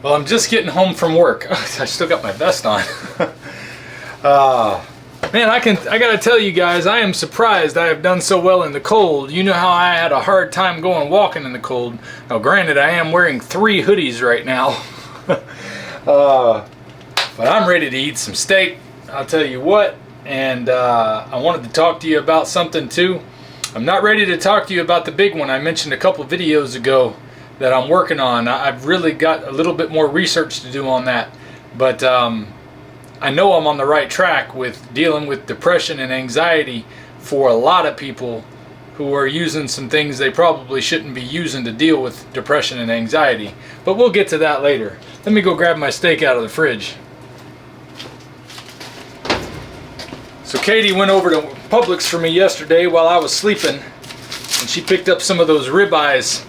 Well, I'm just getting home from work. I still got my vest on. Man, I gotta tell you guys, I am surprised I have done so well in the cold. You know how I had a hard time going walking in the cold. Now, granted, I am wearing 3 hoodies right now. But I'm ready to eat some steak, I'll tell you what. And I wanted to talk to you about something too. I'm not ready to talk to you about the big one I mentioned a couple videos ago that I'm working on. I've really got a little bit more research to do on that. But I know I'm on the right track with dealing with depression and anxiety for a lot of people who are using some things they probably shouldn't be using to deal with depression and anxiety. But we'll get to that later. Let me go grab my steak out of the fridge. So Katie went over to Publix for me yesterday while I was sleeping, and she picked up some of those ribeyes.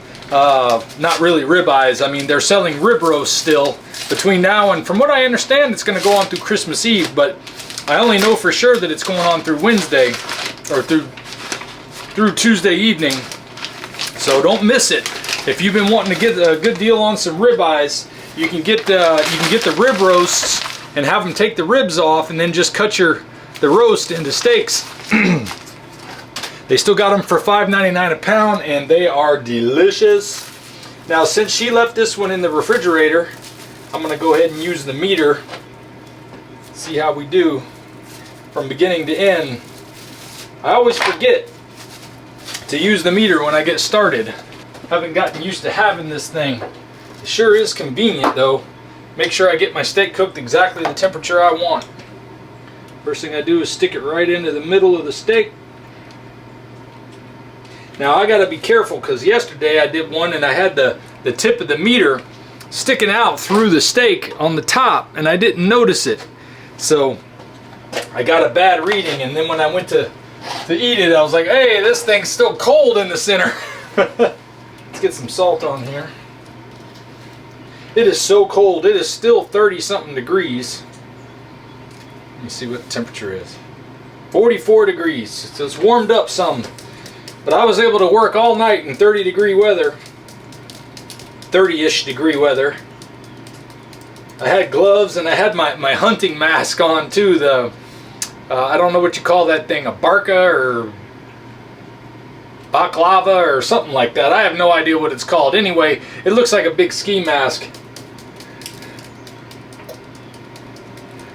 Not really ribeyes, I mean they're selling rib roast still between now and, from what I understand, it's going to go on through Christmas Eve, but I only know for sure that it's going on through Wednesday or through Tuesday evening, so don't miss it. If you've been wanting to get a good deal on some ribeyes, you can get the rib roasts and have them take the ribs off and then just cut the roast into steaks. They still got them for $5.99 a pound, and they are delicious. Now, since she left this one in the refrigerator, I'm going to go ahead and use the meter. See how we do from beginning to end. I always forget to use the meter when I get started. Haven't gotten used to having this thing. It sure is convenient though. Make sure I get my steak cooked exactly the temperature I want. First thing I do is stick it right into the middle of the steak. Now I gotta be careful because yesterday I did one and I had the tip of the meter sticking out through the steak on the top and I didn't notice it. So I got a bad reading, and then when I went to eat it, I was like, hey, this thing's still cold in the center. Let's get some salt on here. It is so cold. It is still 30-something degrees. Let me see what the temperature is. 44 degrees. So it's warmed up some. But I was able to work all night in 30-degree weather. 30-ish degree weather. I had gloves and I had my hunting mask on too. I don't know what you call that thing, a barca or baklava or something like that. I have no idea what it's called. Anyway, it looks like a big ski mask.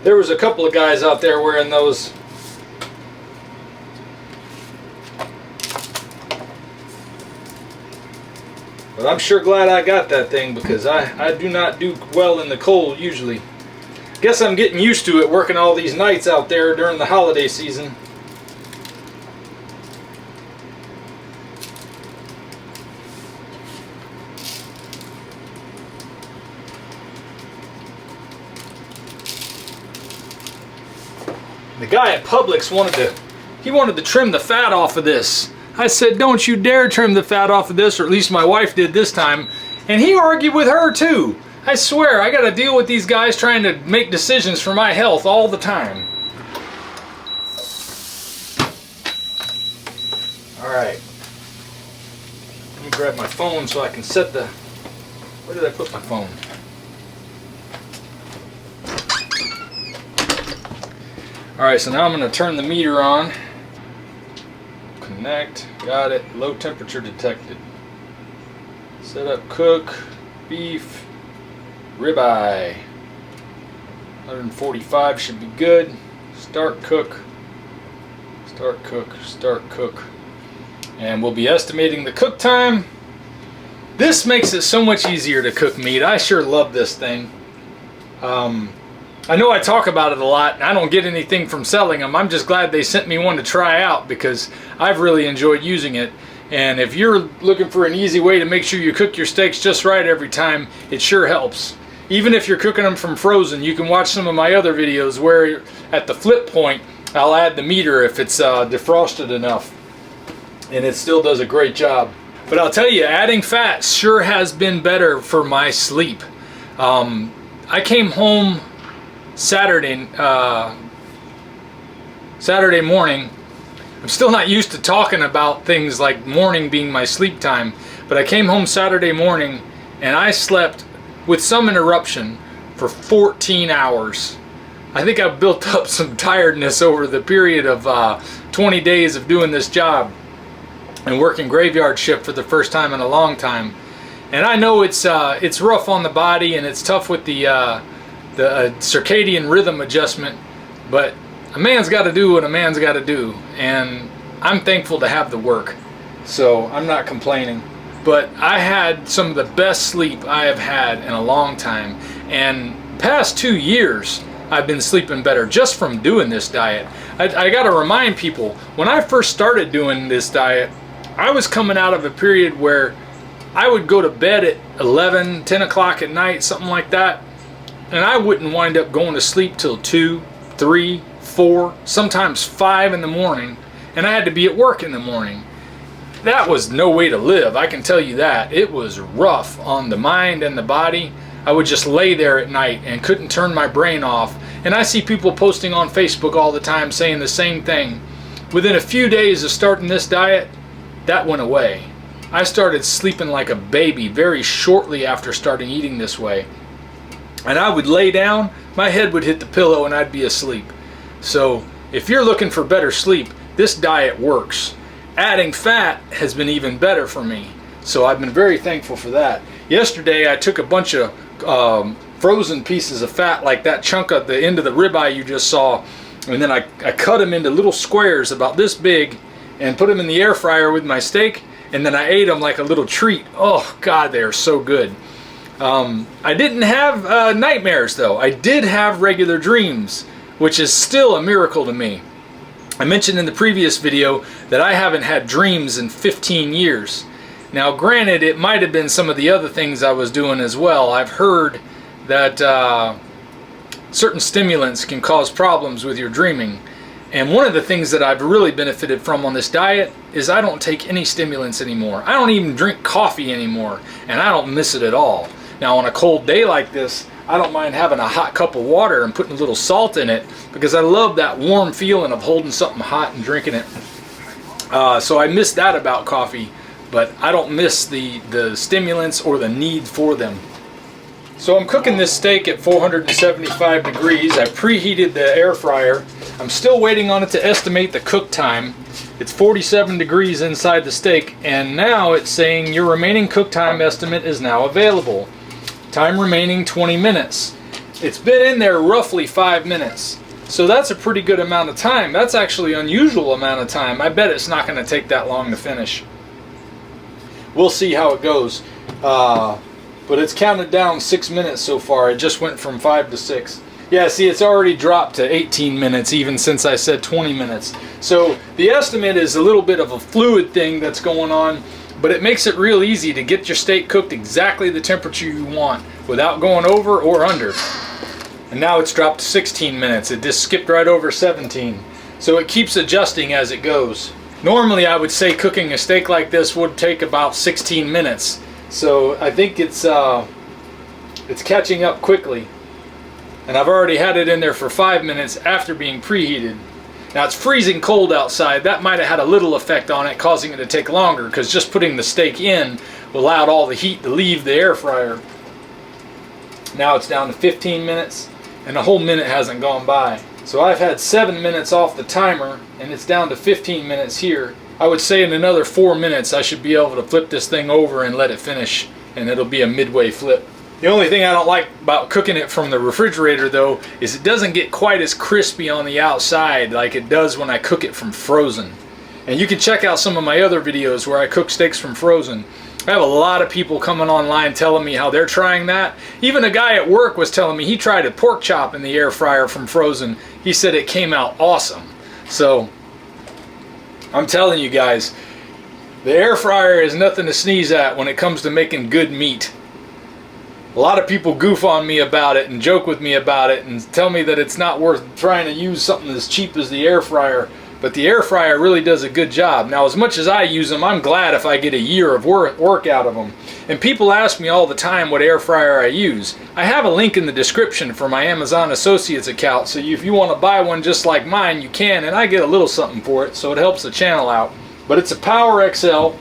There was a couple of guys out there wearing those. But I'm sure glad I got that thing because I do not do well in the cold usually. Guess I'm getting used to it working all these nights out there during the holiday season. The guy at Publix wanted to trim the fat off of this. I said, don't you dare trim the fat off of this, or at least my wife did this time. And he argued with her too. I swear, I gotta deal with these guys trying to make decisions for my health all the time. Alright. Let me grab my phone so I can set the... Where did I put my phone? Alright, so now I'm gonna turn the meter on. Connect, got it, low temperature detected. Set up cook, beef, ribeye. 145 should be good. Start cook, start cook, start cook. And we'll be estimating the cook time. This makes it so much easier to cook meat. I sure love this thing. I know I talk about it a lot, and I don't get anything from selling them. I'm just glad they sent me one to try out because I've really enjoyed using it. And if you're looking for an easy way to make sure you cook your steaks just right every time, it sure helps. Even if you're cooking them from frozen, you can watch some of my other videos where at the flip point, I'll add the meter if it's defrosted enough. And it still does a great job. But I'll tell you, adding fat sure has been better for my sleep. I came home Saturday morning. I'm still not used to talking about things like morning being my sleep time, but I came home Saturday morning and I slept with some interruption for 14 hours. I think I've built up some tiredness over the period of 20 days of doing this job and working graveyard shift for the first time in a long time. And I know it's rough on the body and it's tough with the circadian rhythm adjustment, but a man's got to do what a man's got to do, and I'm thankful to have the work, so I'm not complaining. But I had some of the best sleep I have had in a long time, and past 2 years I've been sleeping better just from doing this diet. I got to remind people, when I first started doing this diet, I was coming out of a period where I would go to bed at 11, 10 o'clock at night, something like that, and I wouldn't wind up going to sleep till 2, 3, 4, sometimes 5 in the morning, and I had to be at work in the morning. That was no way to live, I can tell you that. It was rough on the mind and the body. I would just lay there at night and couldn't turn my brain off. And I see people posting on Facebook all the time saying the same thing. Within a few days of starting this diet, that went away. I started sleeping like a baby very shortly after starting eating this way. And I would lay down, my head would hit the pillow, and I'd be asleep. So if you're looking for better sleep, this diet works. Adding fat has been even better for me, so I've been very thankful for that. Yesterday I took a bunch of frozen pieces of fat, like that chunk at the end of the ribeye you just saw, and then I cut them into little squares about this big and put them in the air fryer with my steak, and then I ate them like a little treat. Oh God, they are so good. I didn't have nightmares though. I did have regular dreams, which is still a miracle to me. I mentioned in the previous video that I haven't had dreams in 15 years. Now granted, it might have been some of the other things I was doing as well. I've heard that certain stimulants can cause problems with your dreaming. And one of the things that I've really benefited from on this diet is I don't take any stimulants anymore. I don't even drink coffee anymore, and I don't miss it at all. Now on a cold day like this, I don't mind having a hot cup of water and putting a little salt in it, because I love that warm feeling of holding something hot and drinking it. So I miss that about coffee, but I don't miss the stimulants or the need for them. So I'm cooking this steak at 475 degrees. I preheated the air fryer. I'm still waiting on it to estimate the cook time. It's 47 degrees inside the steak, and now it's saying your remaining cook time estimate is now available. Time remaining 20 minutes. It's been in there roughly 5 minutes. So that's a pretty good amount of time. That's actually an unusual amount of time. I bet it's not going to take that long to finish. We'll see how it goes. But it's counted down 6 minutes so far. It just went from 5 to 6. Yeah, see, it's already dropped to 18 minutes even since I said 20 minutes. So the estimate is a little bit of a fluid thing that's going on, but it makes it real easy to get your steak cooked exactly the temperature you want without going over or under. And now it's dropped to 16 minutes. It just skipped right over 17. So it keeps adjusting as it goes. Normally I would say cooking a steak like this would take about 16 minutes. So I think it's catching up quickly. And I've already had it in there for 5 minutes after being preheated. Now it's freezing cold outside. That might have had a little effect on it, causing it to take longer, because just putting the steak in allowed all the heat to leave the air fryer. Now it's down to 15 minutes, and a whole minute hasn't gone by. So I've had 7 minutes off the timer, and it's down to 15 minutes here. I would say in another 4 minutes I should be able to flip this thing over and let it finish, and it'll be a midway flip. The only thing I don't like about cooking it from the refrigerator though is it doesn't get quite as crispy on the outside like it does when I cook it from frozen. And you can check out some of my other videos where I cook steaks from frozen. I have a lot of people coming online telling me how they're trying that. Even a guy at work was telling me he tried a pork chop in the air fryer from frozen. He said it came out awesome. So I'm telling you guys, the air fryer is nothing to sneeze at when it comes to making good meat. A lot of people goof on me about it and joke with me about it and tell me that it's not worth trying to use something as cheap as the air fryer, but the air fryer really does a good job. Now, as much as I use them, I'm glad if I get a year of work out of them. And people ask me all the time what air fryer I use. I have a link in the description for my Amazon Associates account, so if you want to buy one just like mine, you can, and I get a little something for it, so it helps the channel out. But it's a Power XL,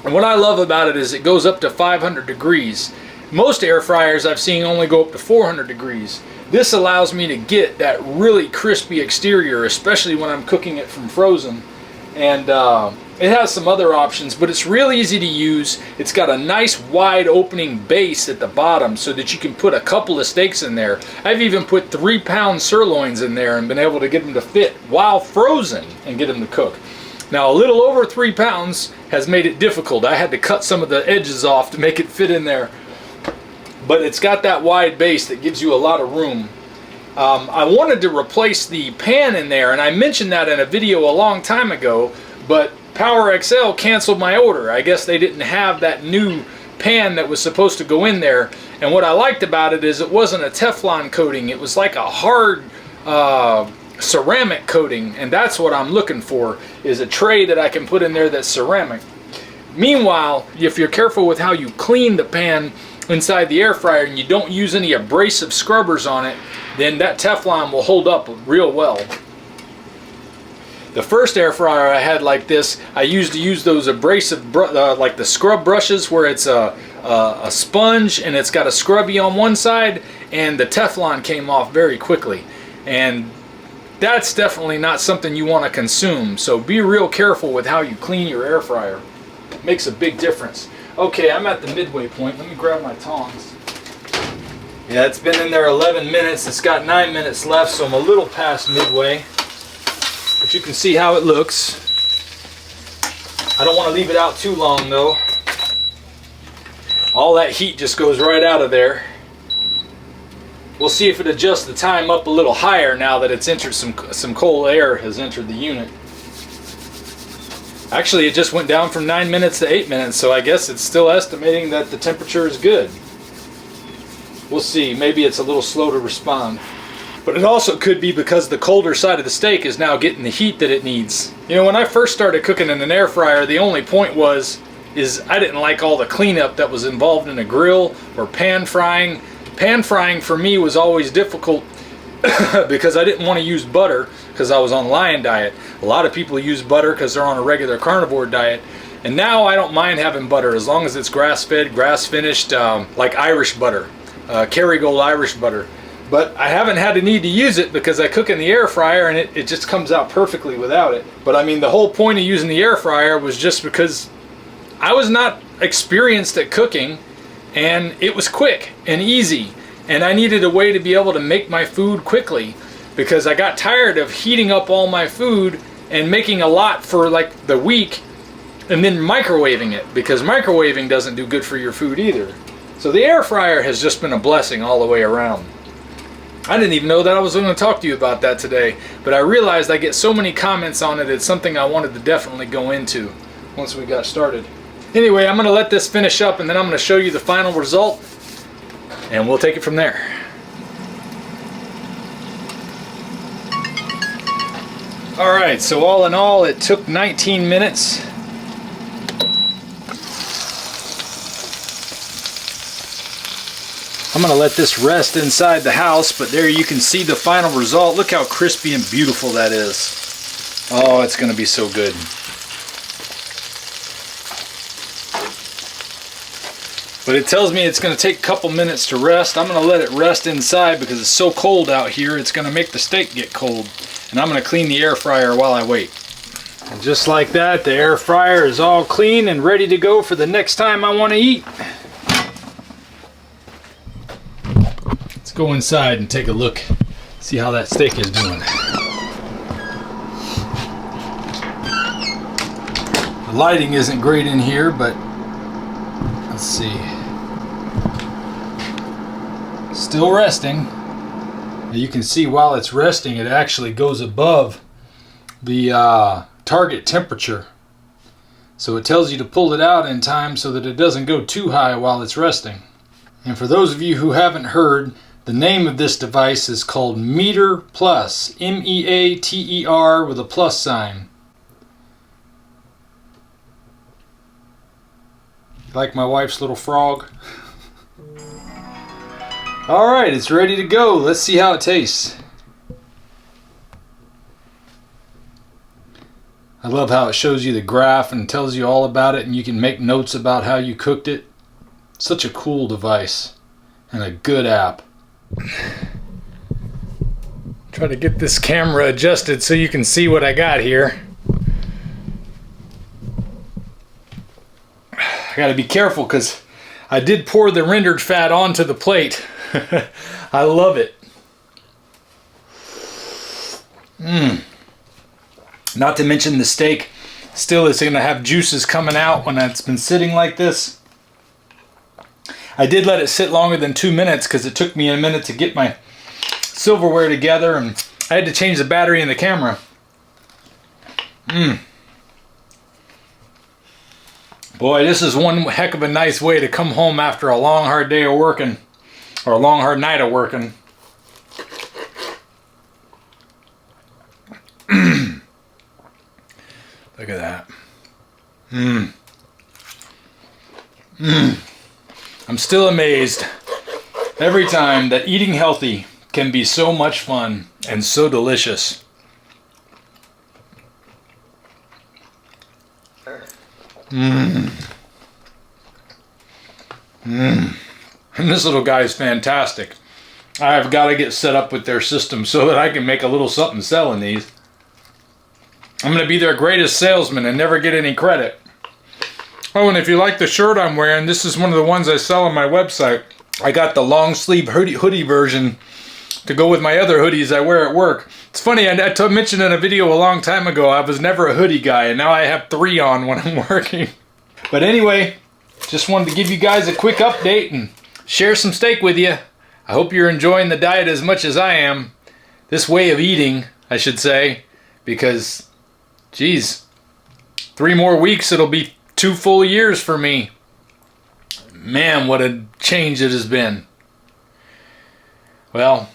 and what I love about it is it goes up to 500 degrees. Most air fryers I've seen only go up to 400 degrees. This allows me to get that really crispy exterior, especially when I'm cooking it from frozen. And it has some other options, but it's really easy to use. It's got a nice wide opening base at the bottom so that you can put a couple of steaks in there. I've even put 3-pound sirloins in there and been able to get them to fit while frozen and get them to cook. Now, a little over 3 pounds has made it difficult. I had to cut some of the edges off to make it fit in there. But it's got that wide base that gives you a lot of room. I wanted to replace the pan in there, and I mentioned that in a video a long time ago, but PowerXL canceled my order. I guess they didn't have that new pan that was supposed to go in there. And what I liked about it is it wasn't a Teflon coating. It was like a hard ceramic coating, and that's what I'm looking for, is a tray that I can put in there that's ceramic. Meanwhile, if you're careful with how you clean the pan inside the air fryer and you don't use any abrasive scrubbers on it, then that Teflon will hold up real well. The first air fryer I had like this, I used to use those abrasive, like the scrub brushes where it's a sponge and it's got a scrubby on one side, and the Teflon came off very quickly. And that's definitely not something you want to consume, so be real careful with how you clean your air fryer. It makes a big difference. Okay, I'm at the midway point. Let me grab my tongs. Yeah, it's been in there 11 minutes. It's got 9 minutes left, so I'm a little past midway. But you can see how it looks. I don't want to leave it out too long, though. All that heat just goes right out of there. We'll see if it adjusts the time up a little higher now that it's entered some cold air has entered the unit. Actually, it just went down from 9 minutes to 8 minutes, so I guess it's still estimating that the temperature is good. We'll see. Maybe it's a little slow to respond. But it also could be because the colder side of the steak is now getting the heat that it needs. You know, when I first started cooking in an air fryer, the only point is I didn't like all the cleanup that was involved in a grill or pan frying. Pan frying for me was always difficult because I didn't want to use butter because I was on lion diet. A lot of people use butter because they're on a regular carnivore diet. And now I don't mind having butter as long as it's grass-fed, grass-finished, like Irish butter, Kerrygold Irish butter. But I haven't had the need to use it because I cook in the air fryer and it just comes out perfectly without it. But I mean, the whole point of using the air fryer was just because I was not experienced at cooking, and it was quick and easy, and I needed a way to be able to make my food quickly because I got tired of heating up all my food and making a lot for like the week and then microwaving it, because microwaving doesn't do good for your food either. So the air fryer has just been a blessing all the way around. I didn't even know that I was going to talk to you about that today, but I realized I get so many comments on it, it's something I wanted to definitely go into once we got started. Anyway, I'm going to let this finish up and then I'm going to show you the final result and we'll take it from there. Alright, so all in all it took 19 minutes. I'm going to let this rest inside the house, but there you can see the final result. Look how crispy and beautiful that is. Oh, it's going to be so good. But it tells me it's going to take a couple minutes to rest. I'm going to let it rest inside because it's so cold out here. It's going to make the steak get cold. And I'm going to clean the air fryer while I wait. And just like that, the air fryer is all clean and ready to go for the next time I want to eat. Let's go inside and take a look. See how that steak is doing. The lighting isn't great in here, but let's see. Still resting. You can see while it's resting, it actually goes above the target temperature. So it tells you to pull it out in time so that it doesn't go too high while it's resting. And for those of you who haven't heard, the name of this device is called Meter Plus. M-E-A-T-E-R with a plus sign. Like my wife's little frog. Alright, it's ready to go. Let's see how it tastes. I love how it shows you the graph and tells you all about it, and you can make notes about how you cooked it. Such a cool device and a good app. Try to get this camera adjusted so you can see what I got here. I gotta be careful because I did pour the rendered fat onto the plate. I love it. Not to mention the steak still is going to have juices coming out when it's been sitting like this. I did let it sit longer than 2 minutes because it took me a minute to get my silverware together, and I had to change the battery in the camera. Boy, this is one heck of a nice way to come home after a long hard day of working, or a long hard night of working. Look at that. I'm still amazed every time that eating healthy can be so much fun and so delicious. And this little guy is fantastic. I've got to get set up with their system so that I can make a little something selling these. I'm going to be their greatest salesman and never get any credit. Oh, and if you like the shirt I'm wearing, this is one of the ones I sell on my website. I got the long sleeve hoodie version to go with my other hoodies I wear at work. It's funny, I mentioned in a video a long time ago, I was never a hoodie guy, and now I have 3 on when I'm working. But anyway, just wanted to give you guys a quick update and share some steak with you. I hope you're enjoying the diet as much as I am. This way of eating, I should say, because geez, 3 more weeks, it'll be 2 full years for me. Man, what a change it has been. Well,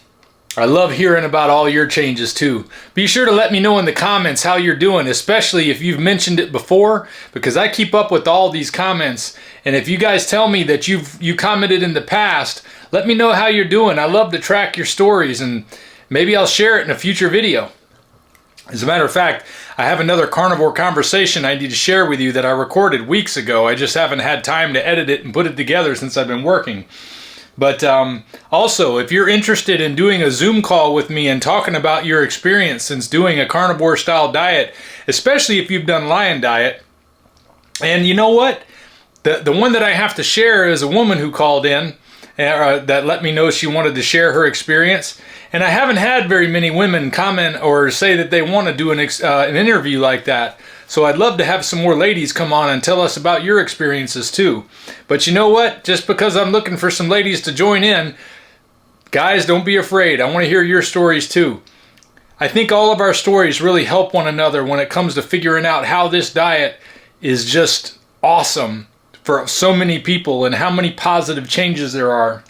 I love hearing about all your changes too. Be sure to let me know in the comments how you're doing, especially if you've mentioned it before, because I keep up with all these comments. And if you guys tell me that you commented in the past, let me know how you're doing. I love to track your stories, and maybe I'll share it in a future video. As a matter of fact, I have another carnivore conversation I need to share with you that I recorded weeks ago. I just haven't had time to edit it and put it together since I've been working. But also, if you're interested in doing a Zoom call with me and talking about your experience since doing a carnivore style diet, especially if you've done lion diet, and you know what? The one that I have to share is a woman who called in that let me know she wanted to share her experience. And I haven't had very many women comment or say that they want to do an interview like that. So I'd love to have some more ladies come on and tell us about your experiences too. But you know what? Just because I'm looking for some ladies to join in, guys, don't be afraid. I want to hear your stories too. I think all of our stories really help one another when it comes to figuring out how this diet is just awesome for so many people and how many positive changes there are.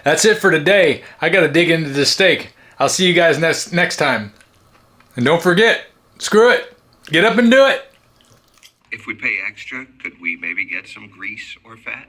That's it for today. I got to dig into this steak. I'll see you guys next time. And don't forget, screw it. Get up and do it. If we pay extra, could we maybe get some grease or fat?